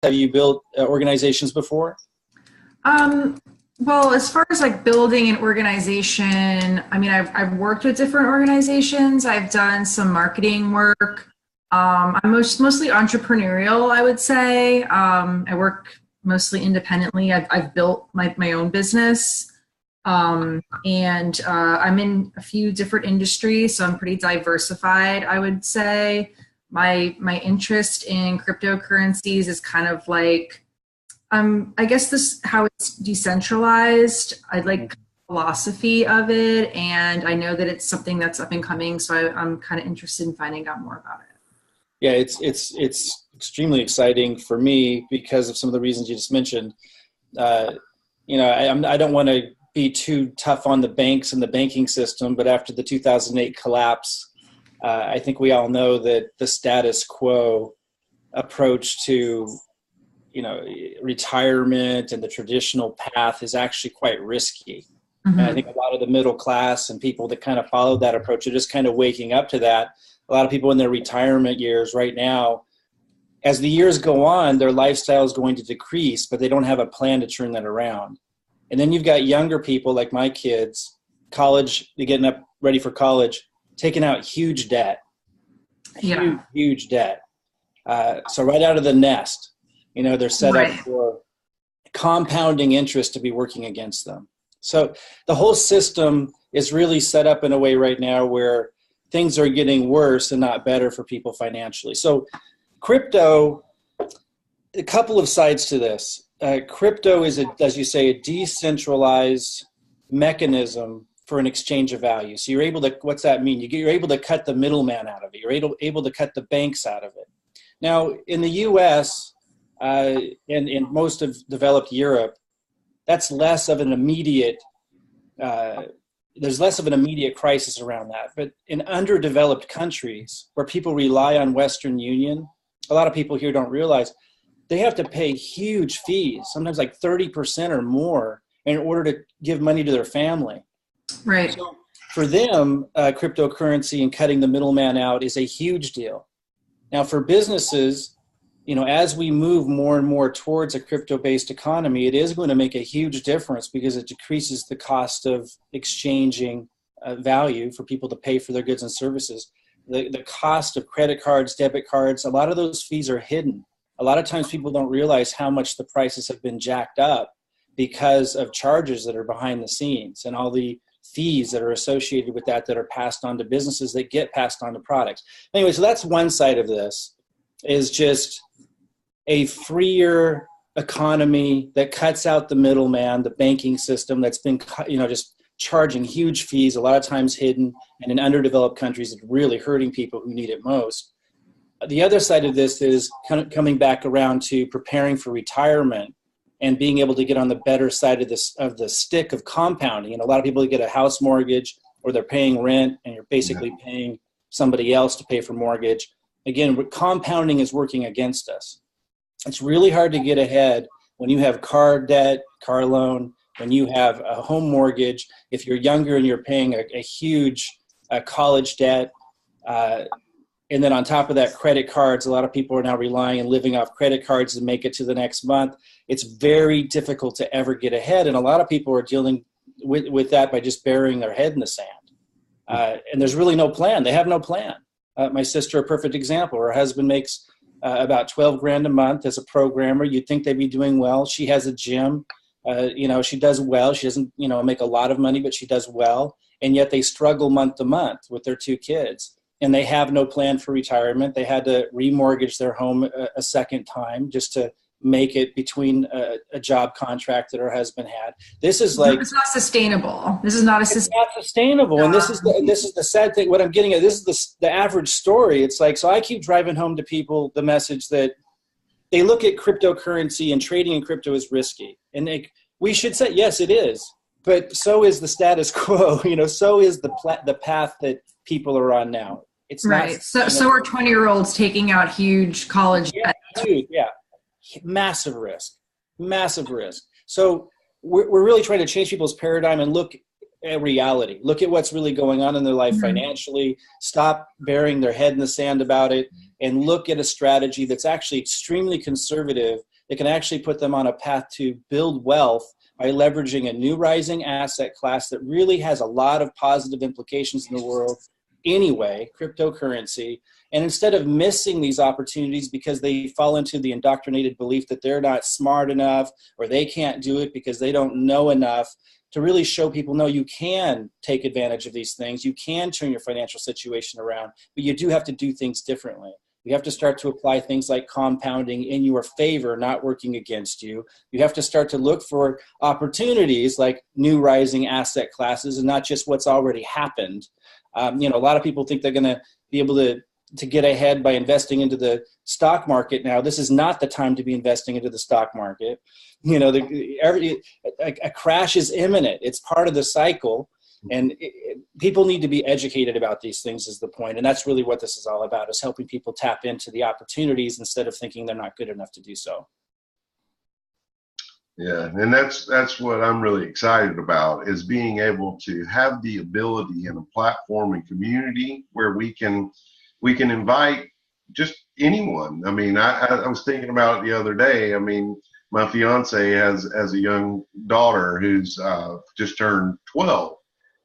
Have you built organizations before? Well, as far as like building an organization, I mean, I've worked with different organizations. I've done some marketing work. I'm mostly entrepreneurial, I would say. I work mostly independently. I've built my own business. And I'm in a few different industries, so I'm pretty diversified, I would say. My interest in cryptocurrencies is kind of like, I guess this how it's decentralized. I like the philosophy of it, and I know that it's something that's up and coming, so I'm kind of interested in finding out more about it. Yeah, it's extremely exciting for me because of some of the reasons you just mentioned. I don't want to be too tough on the banks and the banking system, but after the 2008 collapse, I think we all know that the status quo approach to retirement and the traditional path is actually quite risky. Mm-hmm. And I think a lot of the middle class and people that kind of followed that approach are just kind of waking up to that. A lot of people in their retirement years right now, as the years go on, their lifestyle is going to decrease, but they don't have a plan to turn that around. And then you've got younger people like my kids, college, they're getting up ready for college, taking out huge debt, huge debt. So right out of the nest, they're set up for compounding interest to be working against them. So the whole system is really set up in a way right now where things are getting worse and not better for people financially. So crypto, a couple of sides to this. Crypto is, as you say, a decentralized mechanism for an exchange of value. So you're able to, what's that mean? You're able to cut the middleman out of it. You're able to cut the banks out of it. Now, in the U.S., and in most of developed Europe, that's less of an immediate, there's less of an immediate crisis around that. But in underdeveloped countries where people rely on Western Union, a lot of people here don't realize they have to pay huge fees, sometimes like 30% or more, in order to give money to their family. Right. So for them, cryptocurrency and cutting the middleman out is a huge deal. Now for businesses, as we move more and more towards a crypto-based economy, it is going to make a huge difference because it decreases the cost of exchanging value for people to pay for their goods and services. The cost of credit cards, debit cards, a lot of those fees are hidden. A lot of times people don't realize how much the prices have been jacked up because of charges that are behind the scenes and all the fees that are associated with that are passed on to businesses that get passed on to products. Anyway, so that's one side of this, is just a freer economy that cuts out the middleman, the banking system that's been, just charging huge fees, a lot of times hidden, and in underdeveloped countries, it's really hurting people who need it most. The other side of this is kind of coming back around to preparing for retirement and being able to get on the better side of the stick of compounding. And a lot of people get a house mortgage or they're paying rent and you're basically paying somebody else to pay for mortgage. Again, compounding is working against us. It's really hard to get ahead when you have car debt, car loan, when you have a home mortgage. If you're younger and you're paying a huge college debt, and then on top of that, credit cards, a lot of people are now relying and living off credit cards to make it to the next month. It's very difficult to ever get ahead. And a lot of people are dealing with that by just burying their head in the sand. And there's really no plan. They have no plan. My sister, a perfect example. Her husband makes about 12 grand a month as a programmer. You'd think they'd be doing well. She has a gym. She does well. She doesn't, make a lot of money, but she does well. And yet they struggle month to month with their two kids. And they have no plan for retirement. They had to remortgage their home a second time just to make it between a job contract that her husband had. This is like, it's not sustainable. This is not it's not sustainable. And this is the sad thing. What I'm getting at, this is the average story. It's like, so I keep driving home to people the message that they look at cryptocurrency and trading in crypto is risky. And we should say, yes, it is. But so is the status quo. So is the path that people are on now. It's right. So are 20-year-olds taking out huge college debt. Yeah. Massive risk. So we're really trying to change people's paradigm and look a reality. Look at what's really going on in their life financially. Stop burying their head in the sand about it, and look at a strategy that's actually extremely conservative that can actually put them on a path to build wealth by leveraging a new rising asset class that really has a lot of positive implications in the world anyway, cryptocurrency. And instead of missing these opportunities because they fall into the indoctrinated belief that they're not smart enough or they can't do it because they don't know enough, to really show people, no, you can take advantage of these things. You can turn your financial situation around, but you do have to do things differently. You have to start to apply things like compounding in your favor, not working against you. You have to start to look for opportunities like new rising asset classes and not just what's already happened. A lot of people think they're going to be able to get ahead by investing into the stock market now. This is not the time to be investing into the stock market. A crash is imminent. It's part of the cycle. And people need to be educated about these things is the point. And that's really what this is all about, is helping people tap into the opportunities instead of thinking they're not good enough to do so. Yeah, and that's what I'm really excited about, is being able to have the ability and a platform and community where we can invite just anyone. I mean, I was thinking about it the other day. I mean, my fiance has a young daughter who's just turned 12.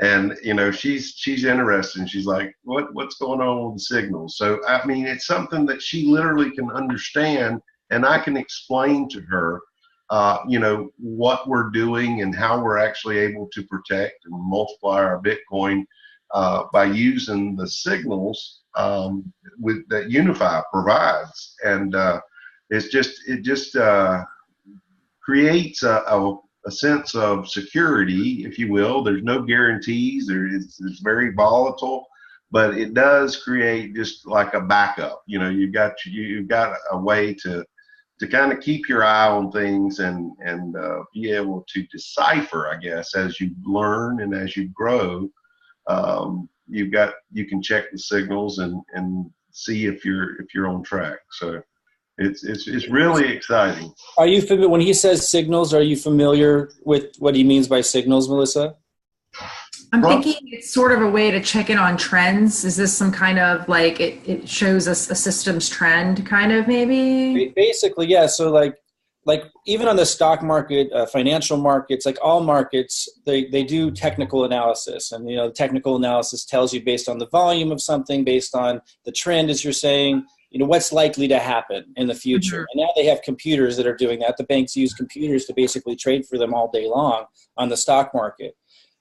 And, she's interested, and she's like, what's going on with the signals? So, I mean, it's something that she literally can understand, and I can explain to her, what we're doing and how we're actually able to protect and multiply our Bitcoin by using the signals that Unify provides. And it just creates a sense of security, if you will. There's no guarantees. It's very volatile, but it does create just like a backup. You've got a way to kind of keep your eye on things and be able to decipher, I guess, as you learn and as you grow. You can check the signals and see if you're on track. So it's really exciting. Are you familiar when he says signals? Are you familiar with what he means by signals, Melissa? I'm thinking it's sort of a way to check in on trends. Is this some kind of like it shows us a system's trend, kind of maybe? Basically, yeah. So like even on the stock market, financial markets, like all markets, they do technical analysis, and the technical analysis tells you based on the volume of something, based on the trend, as you're saying, what's likely to happen in the future. And now they have computers that are doing that. The banks use computers to basically trade for them all day long on the stock market.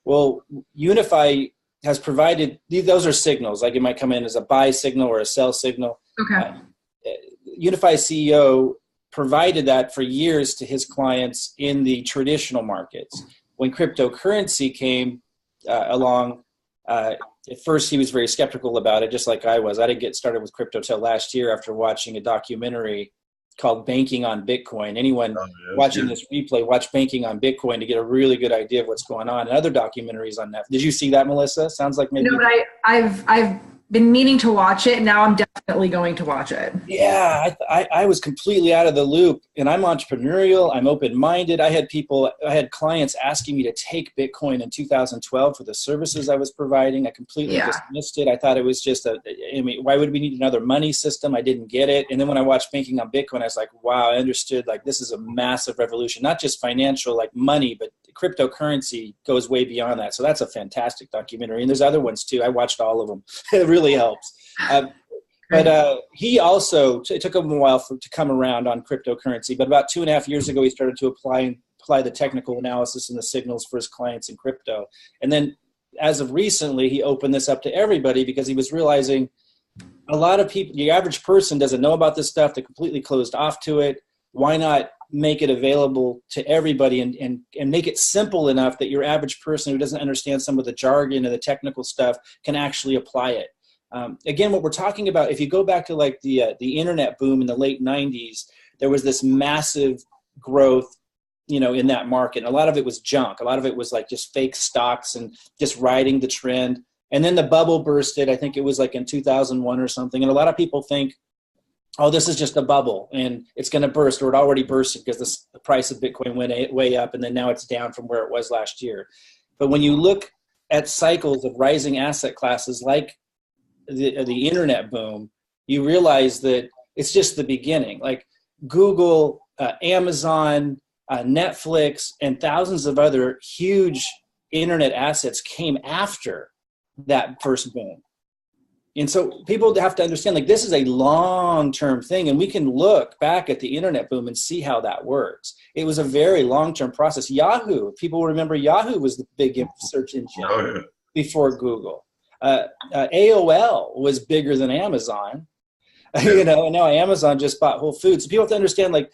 Well, Unify has provided, those are signals. Like it might come in as a buy signal or a sell signal. Okay. Unify's CEO provided that for years to his clients in the traditional markets. When cryptocurrency came along, at first he was very skeptical about it, just like I was. I didn't get started with crypto till last year after watching a documentary called Banking on Bitcoin. Anyone watching this replay, watch Banking on Bitcoin to get a really good idea of what's going on. And other documentaries on Netflix. Did you see that, Melissa? Sounds like maybe. But I've been meaning to watch it. Now I'm definitely going to watch it. Yeah, I was completely out of the loop, and I'm entrepreneurial. I'm open-minded. I had clients asking me to take Bitcoin in 2012 for the services I was providing. I completely dismissed it. I thought it was just why would we need another money system? I didn't get it. And then when I watched Banking on Bitcoin, I was like, wow, I understood, like, this is a massive revolution, not just financial, like money, but cryptocurrency goes way beyond that. So that's a fantastic documentary. And there's other ones too. I watched all of them. It really helps. But he also, it took him a while to come around on cryptocurrency, but about 2.5 years ago, he started to apply the technical analysis and the signals for his clients in crypto. And then as of recently, he opened this up to everybody because he was realizing a lot of people, the average person doesn't know about this stuff. They're completely closed off to it. Why not make it available to everybody and make it simple enough that your average person who doesn't understand some of the jargon and the technical stuff can actually apply it? Again, what we're talking about, if you go back to like the internet boom in the late 90s, there was this massive growth, in that market. And a lot of it was junk. A lot of it was like just fake stocks and just riding the trend. And then the bubble bursted. I think it was like in 2001 or something. And a lot of people think, oh, this is just a bubble and it's going to burst, or it already bursted because the price of Bitcoin went way up, and then now it's down from where it was last year. But when you look at cycles of rising asset classes like the internet boom, you realize that it's just the beginning. Like Google, Amazon, Netflix, and thousands of other huge internet assets came after that first boom. And so people have to understand, like, this is a long-term thing, and we can look back at the internet boom and see how that works. It was a very long-term process. Yahoo, people remember Yahoo was the big search engine before Google. AOL was bigger than Amazon, you know, and now Amazon just bought Whole Foods. So people have to understand, like,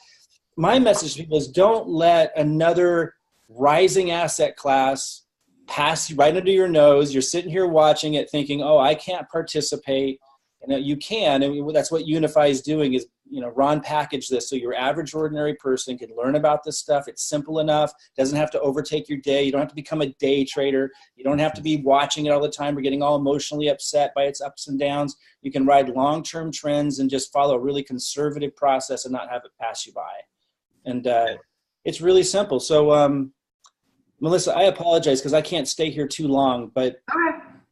my message to people is don't let another rising asset class pass right under your nose. You're sitting here watching it thinking, oh, I can't participate. And you can, and that's what Unify is doing is, you know, Ron packaged this so your average ordinary person can learn about this stuff. It's simple enough, doesn't have to overtake your day. You don't have to become a day trader. You don't have to be watching it all the time or getting all emotionally upset by its ups and downs. You can ride long-term trends and just follow a really conservative process and not have it pass you by. And it's really simple. So, Melissa, I apologize because I can't stay here too long, but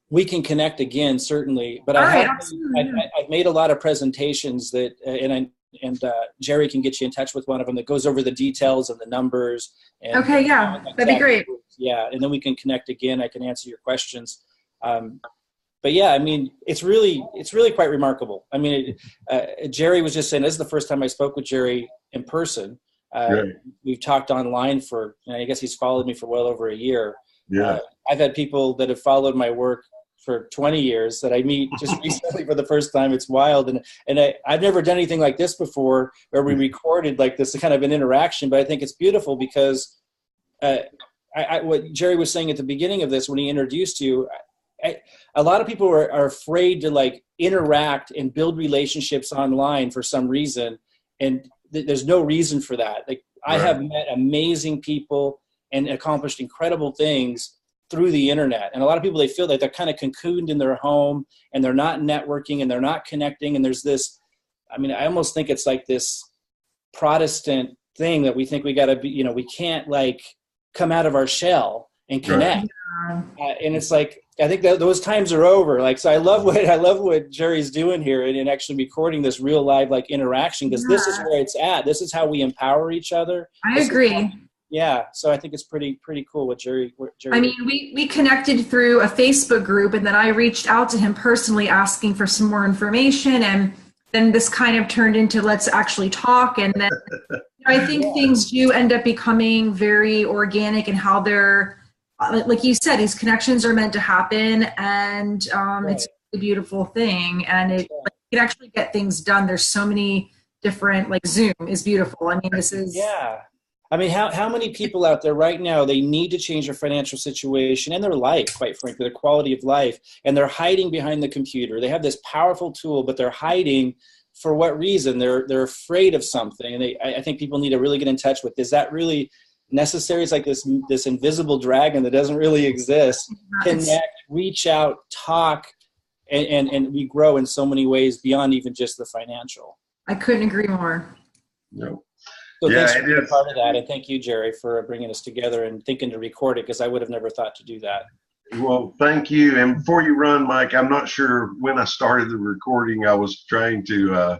we can connect again, certainly. But I've made a lot of presentations that, and Jerry can get you in touch with one of them that goes over the details and the numbers. And, that'd be great. Yeah, and then we can connect again. I can answer your questions. But yeah, I mean, it's really quite remarkable. I mean, Jerry was just saying, this is the first time I spoke with Jerry in person. We've talked online for, I guess he's followed me for well over a year. Yeah. I've had people that have followed my work for 20 years that I meet just recently for the first time. It's wild. And I've never done anything like this before where we recorded like this kind of an interaction, but I think it's beautiful because what Jerry was saying at the beginning of this, when he introduced you, a lot of people are afraid to like interact and build relationships online for some reason. And there's no reason for that. Like I have met amazing people and accomplished incredible things through the internet. And a lot of people, they feel like they're kind of cocooned in their home and they're not networking and they're not connecting. And there's this, I mean, I almost think it's like this Protestant thing that we think we got to be, you know, we can't like come out of our shell and connect. And it's like, I think that those times are over. Like, so I love what Jerry's doing here and actually recording this real live like interaction because this is where it's at. This is how we empower each other. I agree. Yeah, so I think it's pretty cool what Jerry. I mean, we connected through a Facebook group, and then I reached out to him personally asking for some more information, and then this kind of turned into let's actually talk. And then I think things do end up becoming very organic in how they're, like you said, these connections are meant to happen, and it's a beautiful thing, and it can actually get things done. There's so many different, like Zoom is beautiful. I mean, this is I mean, how many people out there right now, they need to change their financial situation and their life, quite frankly, their quality of life, and they're hiding behind the computer. They have this powerful tool, but they're hiding for what reason? They're afraid of something, and I think people need to really get in touch with, is that really necessary? It's like this invisible dragon that doesn't really exist. Connect, reach out, talk, and we grow in so many ways beyond even just the financial. I couldn't agree more. No. So thanks for being a part of that, and thank you, Jerry, for bringing us together and thinking to record it, because I would have never thought to do that. Well, thank you. And before you run, Mike, I'm not sure when I started the recording. I was trying to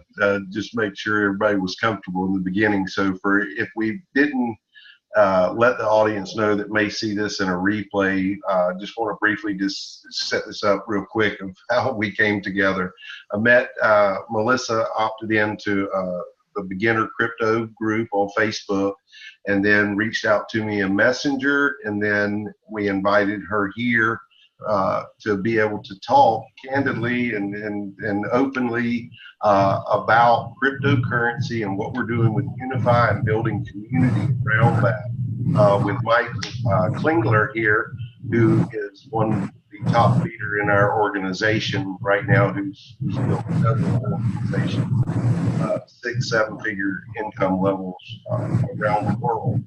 just make sure everybody was comfortable in the beginning. So if we didn't let the audience know that may see this in a replay, just want to briefly just set this up real quick of how we came together. I met Melissa, opted into the beginner crypto group on Facebook, and then reached out to me in Messenger, and then we invited her here to be able to talk candidly and openly about cryptocurrency and what we're doing with Unify and building community around that with Mike Klingler here, who is one of the top leader in our organization right now, who's built another organization, 6-7 figure income levels around the world.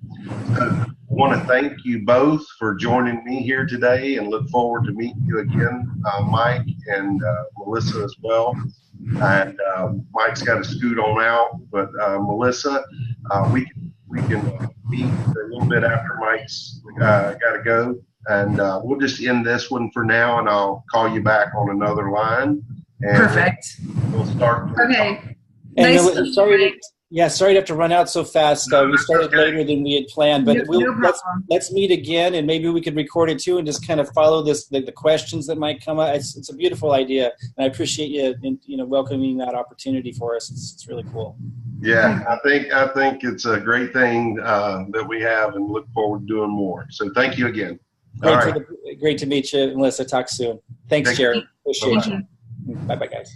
So I want to thank you both for joining me here today, and look forward to meeting you again, Mike and Melissa as well. And Mike's got to scoot on out, but Melissa, we can meet a little bit after Mike's got to go. And we'll just end this one for now, and I'll call you back on another line. And Perfect. We'll start. Okay. And Nice sorry to have to run out so fast. We started later than we had planned, but let's meet again, and maybe we could record it too, and just kind of follow the questions that might come up. It's a beautiful idea, and I appreciate you welcoming that opportunity for us. It's really cool. Yeah, I think it's a great thing that we have, and look forward to doing more. So thank you again. Great to meet you, Melissa. Talk soon. Thanks, Jared. Appreciate you. Bye-bye, guys.